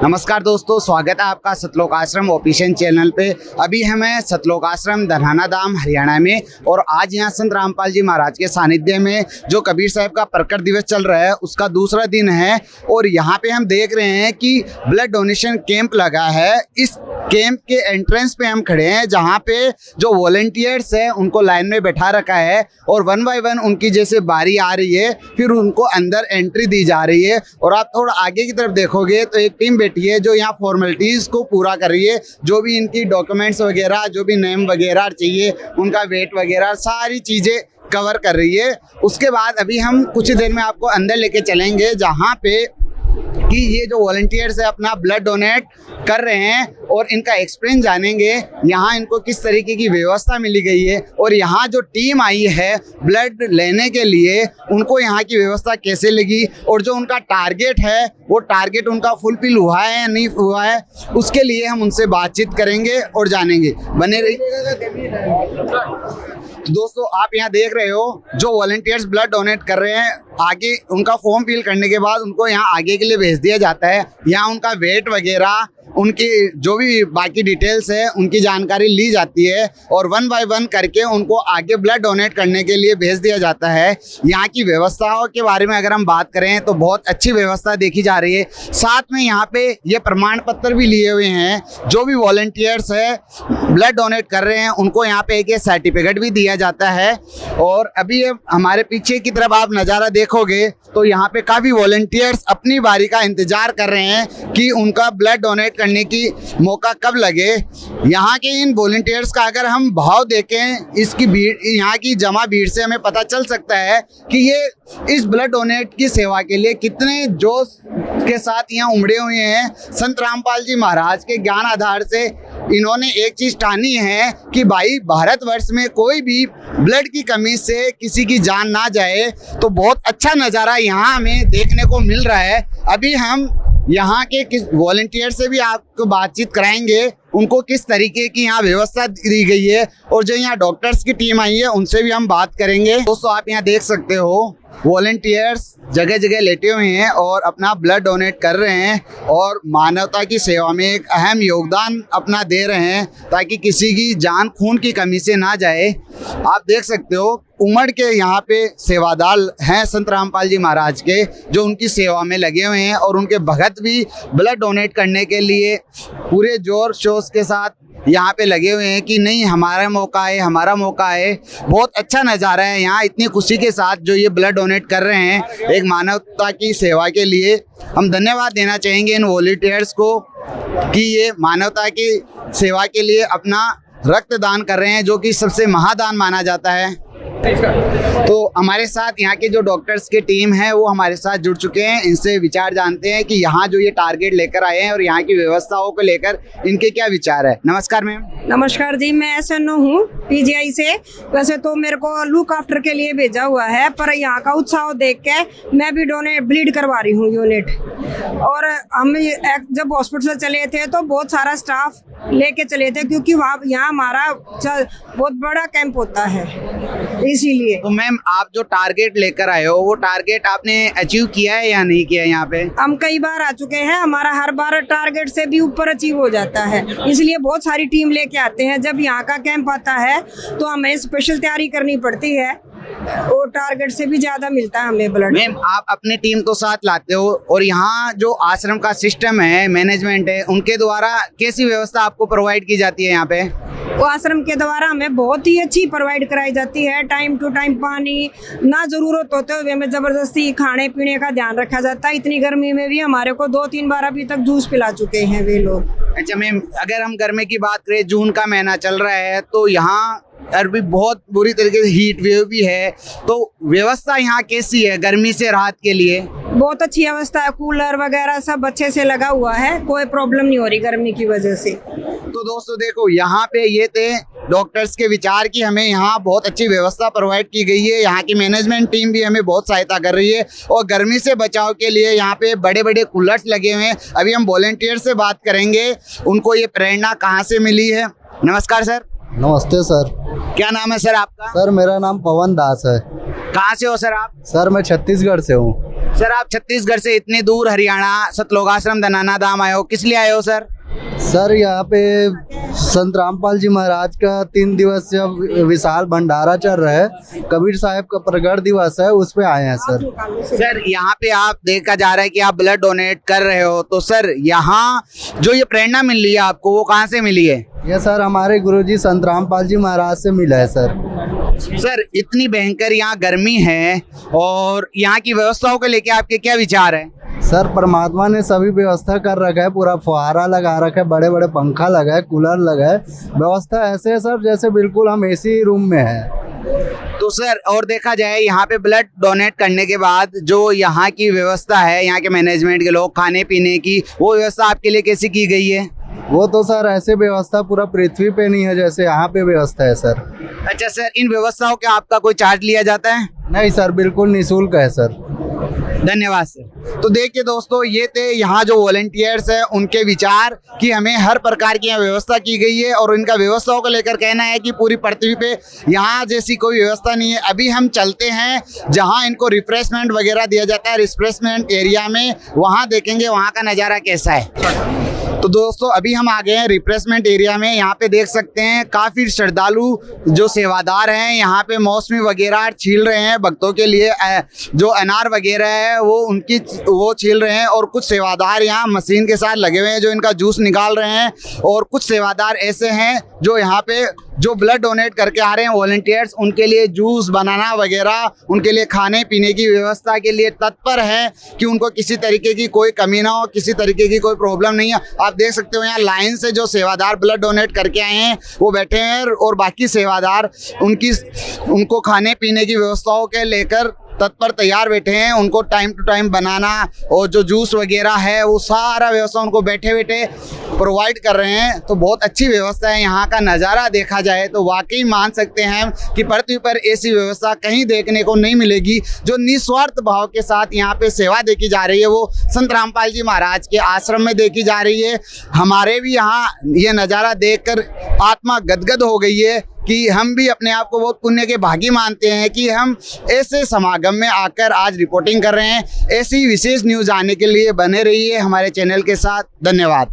नमस्कार दोस्तों, स्वागत है आपका सतलोक आश्रम ऑफिशियल चैनल पे। अभी हम हैं सतलोक आश्रम धनाना धाम हरियाणा में और आज यहाँ संत रामपाल जी महाराज के सानिध्य में जो कबीर साहब का प्रकट दिवस चल रहा है उसका दूसरा दिन है और यहाँ पे हम देख रहे हैं कि ब्लड डोनेशन कैंप लगा है। इस कैंप के एंट्रेंस पे हम खड़े हैं जहाँ पे जो वॉलंटियर्स हैं उनको लाइन में बैठा रखा है और वन बाय वन उनकी जैसे बारी आ रही है फिर उनको अंदर एंट्री दी जा रही है। और आप थोड़ा आगे की तरफ देखोगे तो एक टीम बैठी है जो यहाँ फॉर्मेलिटीज़ को पूरा कर रही है, जो भी इनकी डॉक्यूमेंट्स वगैरह, जो भी नेम वगैरह चाहिए, उनका वेट वगैरह सारी चीज़ें कवर कर रही है। उसके बाद अभी हम कुछ देर में आपको अंदर लेके चलेंगे जहाँ पे कि ये जो वॉलंटियर्स है अपना ब्लड डोनेट कर रहे हैं और इनका एक्सपीरियंस जानेंगे, यहाँ इनको किस तरीके की व्यवस्था मिली गई है और यहाँ जो टीम आई है ब्लड लेने के लिए उनको यहाँ की व्यवस्था कैसे लगी और जो उनका टारगेट है वो टारगेट उनका फुलफिल हुआ है या नहीं हुआ है, उसके लिए हम उनसे बातचीत करेंगे और जानेंगे। बने रहिए। तो दोस्तों, आप यहाँ देख रहे हो जो वॉलंटियर्स ब्लड डोनेट कर रहे हैं, आगे उनका फॉर्म फिल करने के बाद उनको यहाँ आगे के लिए भेज दिया जाता है। यहाँ उनका वेट वगैरह, उनकी जो भी बाकी डिटेल्स है उनकी जानकारी ली जाती है और वन बाय वन करके उनको आगे ब्लड डोनेट करने के लिए भेज दिया जाता है। यहाँ की व्यवस्थाओं के बारे में अगर हम बात करें तो बहुत अच्छी व्यवस्था देखी जा रही है। साथ में यहाँ पे ये प्रमाण पत्र भी लिए हुए हैं, जो भी वॉलंटियर्स है ब्लड डोनेट कर रहे हैं उनको यहाँ पे एक सर्टिफिकेट भी दिया जाता है। और अभी हमारे पीछे की तरफ आप नज़ारा देखोगे तो यहाँ पे काफ़ी वॉलंटियर्स अपनी बारी का इंतज़ार कर रहे हैं कि उनका ब्लड डोनेट करने की मौका कब लगे। यहाँ के इन वॉलंटियर्स का अगर हम भाव देखें, इसकी भीड़, यहाँ की जमा भीड़ से हमें पता चल सकता है कि ये इस ब्लड डोनेट की सेवा के लिए कितने जोश के साथ यहाँ उमड़े हुए हैं। संत रामपाल जी महाराज के ज्ञान आधार से इन्होंने एक चीज़ ठानी है कि भाई भारतवर्ष में कोई भी ब्लड की कमी से किसी की जान ना जाए। तो बहुत अच्छा नज़ारा यहाँ हमें देखने को मिल रहा है। अभी हम यहाँ के किस वॉलंटियर से भी आपको बातचीत कराएंगे, उनको किस तरीके की यहाँ व्यवस्था दी गई है और जो यहाँ डॉक्टर्स की टीम आई है उनसे भी हम बात करेंगे। दोस्तों, आप यहाँ देख सकते हो वॉलंटियर्स जगह जगह लेटे हुए हैं और अपना ब्लड डोनेट कर रहे हैं और मानवता की सेवा में एक अहम योगदान अपना दे रहे हैं ताकि किसी की जान खून की कमी से ना जाए। आप देख सकते हो उमड़ के यहाँ पे सेवादार हैं संत रामपाल जी महाराज के, जो उनकी सेवा में लगे हुए हैं और उनके भगत भी ब्लड डोनेट करने के लिए पूरे जोर शोर के साथ यहाँ पे लगे हुए हैं कि नहीं हमारा मौका है, हमारा मौका है। बहुत अच्छा नज़ारा है यहाँ, इतनी खुशी के साथ जो ये ब्लड डोनेट कर रहे हैं एक मानवता की सेवा के लिए। हम धन्यवाद देना चाहेंगे इन वॉलंटियर्स को कि ये मानवता की सेवा के लिए अपना रक्तदान कर रहे हैं, जो कि सबसे महादान माना जाता है। तो हमारे साथ यहाँ के जो डॉक्टर्स की टीम है वो हमारे साथ जुड़ चुके हैं, इनसे विचार जानते हैं कि यहाँ जो ये टारगेट लेकर आए हैं और यहाँ की व्यवस्थाओं को लेकर इनके क्या विचार है। नमस्कार मैम। नमस्कार जी, मैं SNO हूँ PGI से। वैसे तो मेरे को लुक आफ्टर के लिए भेजा हुआ है, पर यहाँ का उत्साह देख के मैं भी ब्लीड करवा रही हूँ यूनिट। और हम जब हॉस्पिटल से चले थे तो बहुत सारा स्टाफ लेके चले थे क्योंकि वहाँ यहाँ हमारा बहुत बड़ा कैंप होता है, इसीलिए। तो मैम, आप जो टारगेट लेकर आए हो वो टारगेट आपने अचीव किया है या नहीं किया? यहाँ पे हम कई बार आ चुके हैं, हमारा हर बार टारगेट से भी ऊपर अचीव हो जाता है, इसलिए बहुत सारी टीम लेके आते हैं। जब यहाँ का कैंप आता है तो हमें स्पेशल तैयारी करनी पड़ती है और टारगेट से भी ज्यादा मिलता है हमें ब्लड। मैम, आप अपने टीम को साथ लाते हो और यहाँ जो आश्रम का सिस्टम है, मैनेजमेंट है, उनके द्वारा कैसी व्यवस्था आपको प्रोवाइड की जाती है? यहाँ पे वो आश्रम के द्वारा हमें बहुत ही अच्छी प्रोवाइड कराई जाती है। टाइम टू टाइम पानी, ना जरूरत होते हुए हमें जबरदस्ती खाने पीने का ध्यान रखा जाता है। इतनी गर्मी में भी हमारे को 2-3 बार अभी तक जूस पिला चुके हैं वे लोग। अच्छा मैम, अगर हम गर्मी की बात करें, जून का महीना चल रहा है तो यहाँ अभी बहुत बुरी तरीके से हीट वेव भी है, तो व्यवस्था यहाँ कैसी है गर्मी से राहत के लिए? बहुत अच्छी व्यवस्था है, कूलर वगैरह सब अच्छे से लगा हुआ है, कोई प्रॉब्लम नहीं हो रही गर्मी की वजह से। तो दोस्तों देखो, यहाँ पे ये थे डॉक्टर्स के विचार की हमें यहाँ बहुत अच्छी व्यवस्था प्रोवाइड की गई है। यहाँ की मैनेजमेंट टीम भी हमें बहुत सहायता कर रही है और गर्मी से बचाव के लिए यहाँ पे बड़े बड़े कूलर्स लगे हुए हैं। अभी हम वॉलंटियर से बात करेंगे, उनको ये प्रेरणा कहाँ से मिली है। नमस्कार सर। नमस्ते सर। क्या नाम है सर आपका? सर मेरा नाम पवन दास है। कहाँ से हो सर आप? सर मैं छत्तीसगढ़ से हूँ। सर आप छत्तीसगढ़ से इतनी दूर हरियाणा सतलोक आश्रम धनाना धाम आए हो, किस लिए आए हो सर? सर यहाँ पे संत रामपाल जी महाराज का 3 दिवसीय विशाल भंडारा चल रहा है, कबीर साहब का प्रकट दिवस है, उस पे आए हैं सर। सर यहाँ पे आप देखा जा रहा है कि आप ब्लड डोनेट कर रहे हो, तो सर यहाँ जो ये प्रेरणा मिल रही है आपको वो कहाँ से मिली है? ये सर हमारे गुरुजी संत रामपाल जी महाराज से मिला है सर। सर इतनी भयंकर यहाँ गर्मी है और यहाँ की व्यवस्थाओं को लेके आपके क्या विचार है? सर परमात्मा ने सभी व्यवस्था कर रखा है, पूरा फुहारा लगा रखा है, बड़े बड़े पंखा लगा है, कूलर लगा है, व्यवस्था ऐसे है सर जैसे बिल्कुल हम एसी रूम में हैं। तो सर और देखा जाए यहाँ पे ब्लड डोनेट करने के बाद जो यहाँ की व्यवस्था है, यहाँ के मैनेजमेंट के लोग खाने पीने की, वो व्यवस्था आपके लिए कैसी की गई है? वो तो सर ऐसे व्यवस्था पूरा पृथ्वी पे नहीं है जैसे यहाँ पे व्यवस्था है सर। अच्छा सर, इन व्यवस्थाओं का आपका कोई चार्ज लिया जाता है? नहीं सर, बिल्कुल निःशुल्क है सर। धन्यवाद सर। तो देखिए दोस्तों, ये थे यहाँ जो वॉलंटियर्स हैं उनके विचार कि हमें हर प्रकार की यहाँ व्यवस्था की गई है और इनका व्यवस्थाओं को लेकर कहना है कि पूरी पृथ्वी पे यहाँ जैसी कोई व्यवस्था नहीं है। अभी हम चलते हैं जहाँ इनको रिफ्रेशमेंट वगैरह दिया जाता है, रिफ्रेशमेंट एरिया में, वहाँ देखेंगे वहाँ का नज़ारा कैसा है। तो दोस्तों अभी हम आ गए हैं रिफ्रेशमेंट एरिया में। यहाँ पे देख सकते हैं काफ़ी श्रद्धालु जो सेवादार हैं यहाँ पे मौसमी वगैरह छील रहे हैं भक्तों के लिए, जो अनार वगैरह है वो छील रहे हैं, और कुछ सेवादार यहाँ मशीन के साथ लगे हुए हैं जो इनका जूस निकाल रहे हैं, और कुछ सेवादार ऐसे हैं जो यहाँ पे जो ब्लड डोनेट करके आ रहे हैं वॉलंटियर्स, उनके लिए जूस बनाना वगैरह, उनके लिए खाने पीने की व्यवस्था के लिए तत्पर है कि उनको किसी तरीके की कोई कमी ना हो, किसी तरीके की कोई प्रॉब्लम नहीं है। आप देख सकते हो यहाँ लाइन से जो सेवादार ब्लड डोनेट करके आए हैं वो बैठे हैं, और बाकी सेवादार उनको खाने पीने की व्यवस्थाओं के लेकर तत्पर तैयार बैठे हैं। उनको टाइम टू टाइम बनाना और जो जूस वगैरह है वो सारा व्यवस्था उनको बैठे बैठे प्रोवाइड कर रहे हैं। तो बहुत अच्छी व्यवस्था है। यहाँ का नज़ारा देखा जाए तो वाकई मान सकते हैं कि पृथ्वी पर ऐसी व्यवस्था कहीं देखने को नहीं मिलेगी। जो निस्वार्थ भाव के साथ यहाँ पे सेवा देखी जा रही है वो संत रामपाल जी महाराज के आश्रम में देखी जा रही है। हमारे भी यहाँ ये नज़ारा देखकर आत्मा गदगद हो गई है कि हम भी अपने आप को बहुत पुण्य के भागी मानते हैं कि हम ऐसे समागम में आकर आज रिपोर्टिंग कर रहे हैं। ऐसी विशेष न्यूज़ आने के लिए बने रहिए हमारे चैनल के साथ। धन्यवाद।